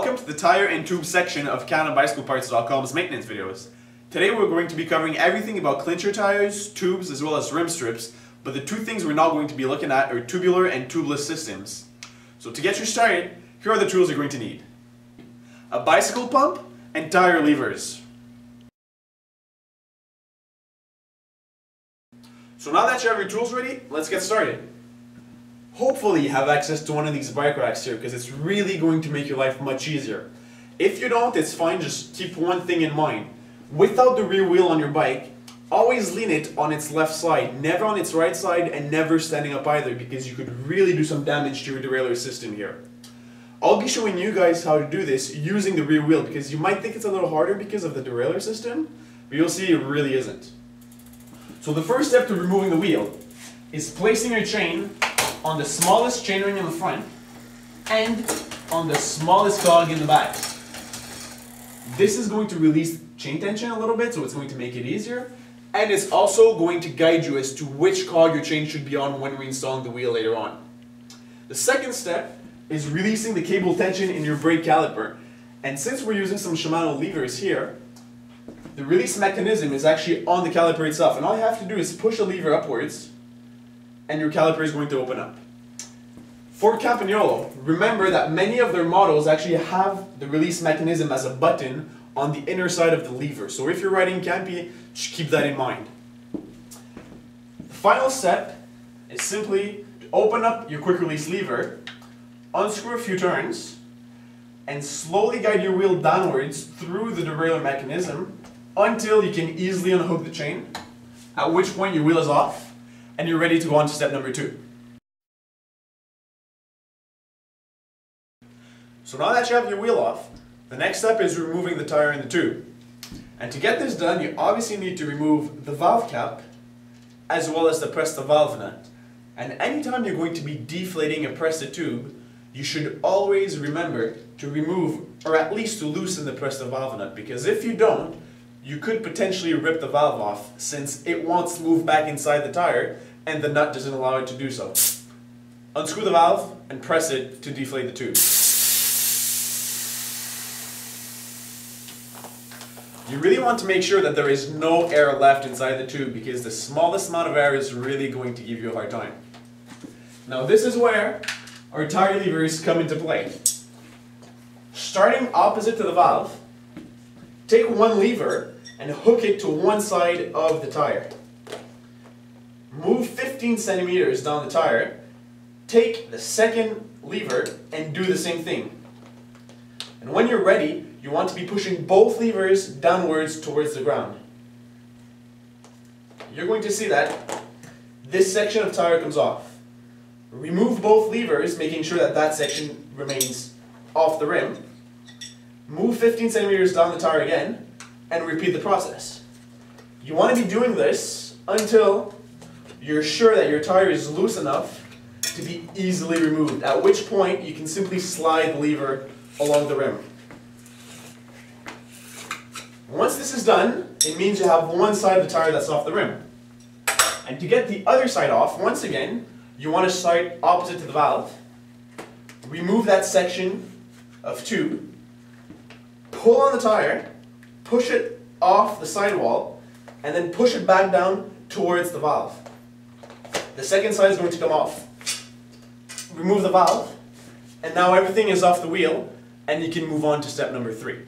Welcome to the tire and tube section of CanadaBicycleParts.com's maintenance videos. Today we're going to be covering everything about clincher tires, tubes, as well as rim strips, but the two things we're not going to be looking at are tubular and tubeless systems. So to get you started, here are the tools you're going to need. A bicycle pump and tire levers. So now that you have your tools ready, let's get started. Hopefully you have access to one of these bike racks here because it's really going to make your life much easier. If you don't, it's fine, just keep one thing in mind. Without the rear wheel on your bike, always lean it on its left side, never on its right side, and never standing up either because you could really do some damage to your derailleur system here. I'll be showing you guys how to do this using the rear wheel because you might think it's a little harder because of the derailleur system, but you'll see it really isn't. So the first step to removing the wheel is placing your chain on the smallest chainring in the front and on the smallest cog in the back. This is going to release chain tension a little bit, so it's going to make it easier, and it's also going to guide you as to which cog your chain should be on when reinstalling the wheel later on. The second step is releasing the cable tension in your brake caliper, and since we're using some Shimano levers here, the release mechanism is actually on the caliper itself, and all you have to do is push the lever upwards and your caliper is going to open up. For Campagnolo, remember that many of their models actually have the release mechanism as a button on the inner side of the lever. So if you're riding Campy, just keep that in mind. The final step is simply to open up your quick release lever, unscrew a few turns, and slowly guide your wheel downwards through the derailleur mechanism until you can easily unhook the chain, at which point your wheel is off and you're ready to go on to step number 2. So now that you have your wheel off, the next step is removing the tire and the tube. And to get this done, you obviously need to remove the valve cap as well as the Presta valve nut. And anytime you're going to be deflating a Presta tube, you should always remember to remove or at least to loosen the Presta valve nut, because if you don't, you could potentially rip the valve off since it wants to move back inside the tire and the nut doesn't allow it to do so. Unscrew the valve and press it to deflate the tube. You really want to make sure that there is no air left inside the tube because the smallest amount of air is really going to give you a hard time. Now this is where our tire levers come into play. Starting opposite to the valve, take one lever and hook it to one side of the tire. Move 15 centimeters down the tire, take the second lever and do the same thing. And when you're ready, you want to be pushing both levers downwards towards the ground. You're going to see that this section of tire comes off. Remove both levers, making sure that that section remains off the rim. Move 15 centimeters down the tire again, and repeat the process. You want to be doing this until you're sure that your tire is loose enough to be easily removed, at which point you can simply slide the lever along the rim. Once this is done, it means you have one side of the tire that's off the rim. And to get the other side off, once again, you want to start opposite to the valve, remove that section of tube, pull on the tire, push it off the sidewall, and then push it back down towards the valve. The second side is going to come off. Remove the valve, and now everything is off the wheel, and you can move on to step number 3.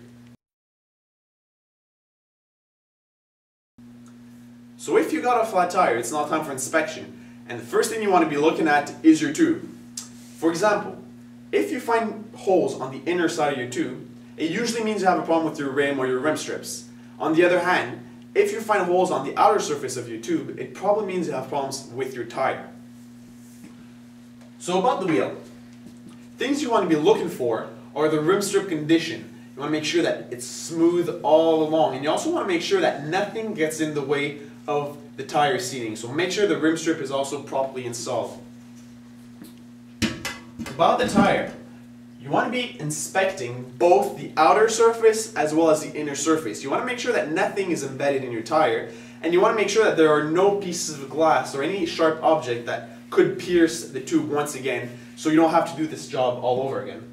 So if you got a flat tire, it's now time for inspection, and the first thing you want to be looking at is your tube. For example, if you find holes on the inner side of your tube, it usually means you have a problem with your rim or your rim strips. On the other hand, if you find holes on the outer surface of your tube, it probably means you have problems with your tire. So about the wheel, things you want to be looking for are the rim strip condition. You want to make sure that it's smooth all along, and you also want to make sure that nothing gets in the way of the tire seating. So make sure the rim strip is also properly installed. About the tire, you want to be inspecting both the outer surface as well as the inner surface. You want to make sure that nothing is embedded in your tire, and you want to make sure that there are no pieces of glass or any sharp object that could pierce the tube once again, so you don't have to do this job all over again.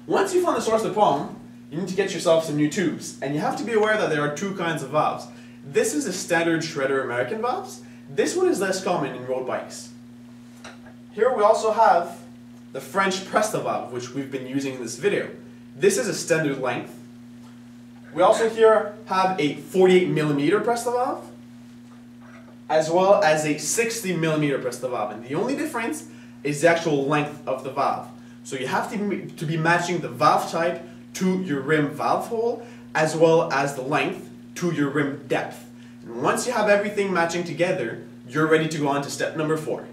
Once you find the source of the problem, you need to get yourself some new tubes. And you have to be aware that there are two kinds of valves. This is the standard Schroeder American valves. This one is less common in road bikes. Here we also have the French Presta valve, which we've been using in this video. This is a standard length. We also here have a 48mm Presta valve, as well as a 60mm Presta valve. And the only difference is the actual length of the valve. So you have to be matching the valve type to your rim valve hole, as well as the length to your rim depth. And once you have everything matching together, you're ready to go on to step number 4.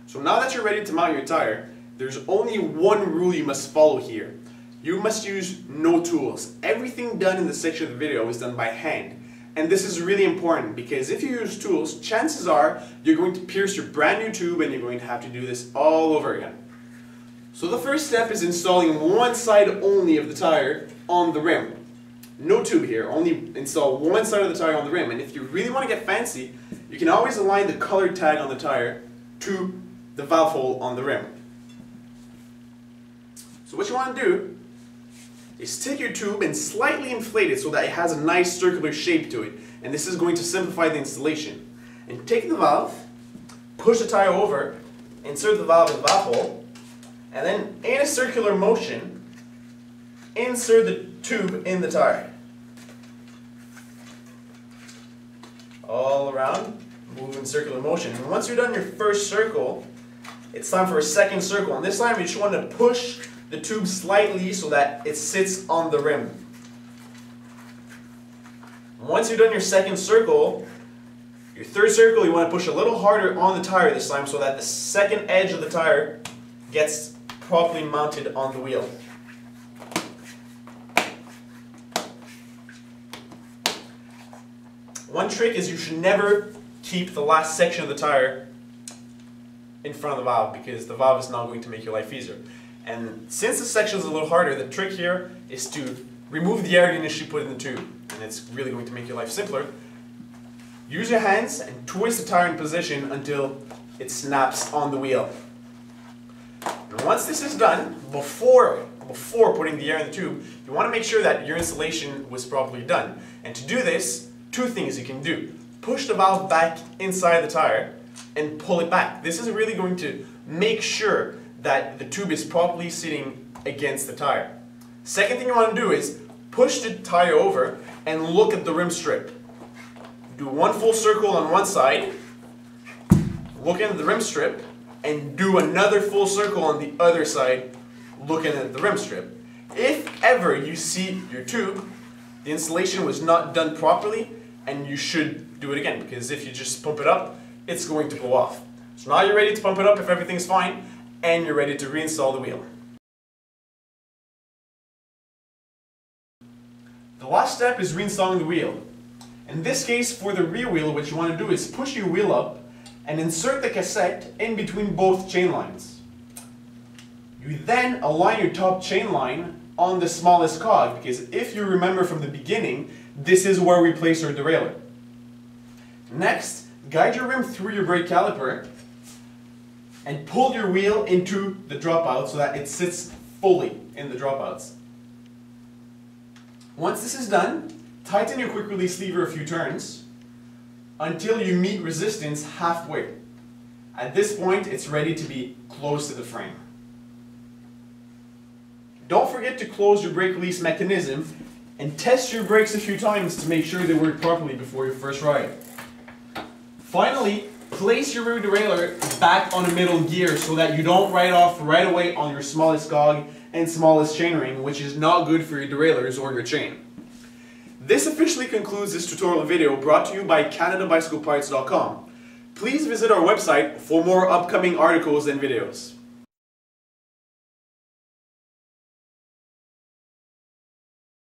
So now that you're ready to mount your tire, there's only one rule you must follow here. You must use no tools. Everything done in this section of the video is done by hand. And this is really important because if you use tools, chances are you're going to pierce your brand new tube and you're going to have to do this all over again. So the first step is installing one side only of the tire on the rim. No tube here, only install one side of the tire on the rim. And if you really want to get fancy, you can always align the colored tag on the tire to the valve hole on the rim. So what you want to do is take your tube and slightly inflate it so that it has a nice circular shape to it. And this is going to simplify the installation. And take the valve, push the tire over, insert the valve in the valve hole, and then in a circular motion, insert the tube in the tire. All around, move in circular motion. And once you're done your first circle, it's time for a second circle. And this time you just want to push the tube slightly so that it sits on the rim. Once you've done your second circle, your third circle you want to push a little harder on the tire this time so that the second edge of the tire gets properly mounted on the wheel. One trick is you should never keep the last section of the tire in front of the valve because the valve is now going to make your life easier. And since this section is a little harder, the trick here is to remove the air you initially put in the tube. And it's really going to make your life simpler. Use your hands and twist the tire in position until it snaps on the wheel. And once this is done, before putting the air in the tube, you want to make sure that your installation was properly done. And to do this, two things you can do. Push the valve back inside the tire and pull it back. This is really going to make sure that the tube is properly sitting against the tire. Second thing you want to do is push the tire over and look at the rim strip. Do one full circle on one side, look at the rim strip, and do another full circle on the other side, looking at the rim strip. If ever you see your tube, the installation was not done properly, and you should do it again, because if you just pump it up, it's going to go off. So now you're ready to pump it up if everything's fine, and you're ready to reinstall the wheel. The last step is reinstalling the wheel. In this case, for the rear wheel, what you want to do is push your wheel up and insert the cassette in between both chain lines. You then align your top chain line on the smallest cog, because if you remember from the beginning, this is where we place our derailleur. Next, guide your rim through your brake caliper and pull your wheel into the dropout so that it sits fully in the dropouts. Once this is done, tighten your quick release lever a few turns until you meet resistance halfway. At this point, it's ready to be close to the frame. Don't forget to close your brake release mechanism and test your brakes a few times to make sure they work properly before your first ride. Finally, place your rear derailleur back on the middle gear so that you don't ride off right away on your smallest cog and smallest chainring, which is not good for your derailleurs or your chain. This officially concludes this tutorial video brought to you by CanadaBicycleParts.com. Please visit our website for more upcoming articles and videos.